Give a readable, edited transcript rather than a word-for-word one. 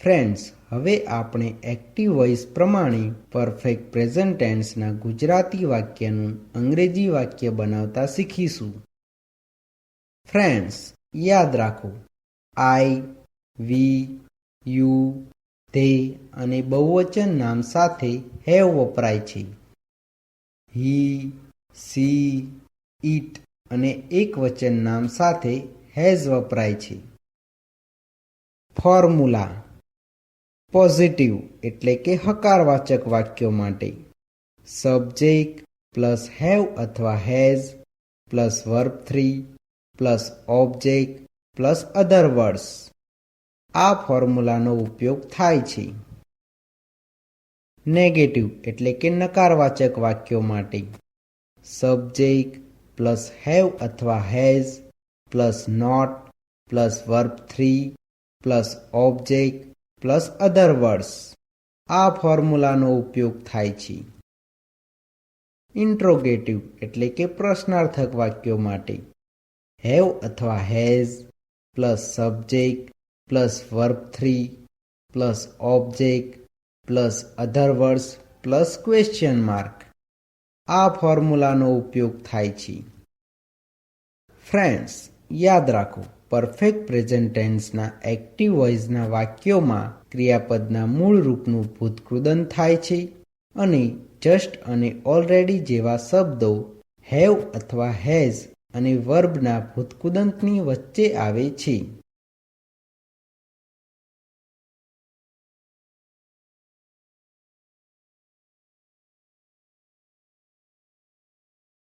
Friends, હવે આપણે active voice પ્રમાણે પરફેક્ટ પ્રેઝન્ટ ટેન્સના ગુજરાતી વાક્યનું અંગ્રેજી વાક્ય બનાવતા શીખીશું. ફ્રેન્ડ્સ, યાદ રાખો, આઈ, વી, યુ, ધે અને બહુવચન નામ સાથે હેવ વપરાય છે. હી, સી, ઇટ અને એકવચન નામ સાથે હેઝ વપરાય છે. ફોર્મ્યુલા: પોઝિટિવ એટલે કે હકારવાચક વાક્યો માટે સબ્જેક્ટ પ્લસ હેવ અથવા has plus verb 3 plus object plus other words. આ ફોર્મ્યુલાનો ઉપયોગ થાય છે. નેગેટિવ એટલે કે નકારવાચક વાક્યો માટે સબ્જેક્ટ પ્લસ હેવ અથવા has plus not plus verb 3 plus object plus other words. આ ફોર્મ્યુલાનો ઉપયોગ થાય છે. ઇન્ટ્રોગેટિવ એટલે કે પ્રશ્નાર્થક વાક્યો માટે હેવ અથવા has plus subject plus verb 3 plus object plus other words plus question mark. આ ફોર્મ્યુલાનો ઉપયોગ થાય છે. ફ્રેન્ડ્સ, યાદ રાખો, પરફેક્ટ પ્રેઝન્ટ ટેન્સના એક્ટિવ વોઇસના વાક્યોમાં ક્રિયાપદના મૂળ રૂપનું ભૂતકૃદન થાય છે અને જસ્ટ અને ઓલરેડી જેવા શબ્દો હેવ અથવા હેઝ અને વર્બના ભૂતકૃદંતની વચ્ચે આવે છે.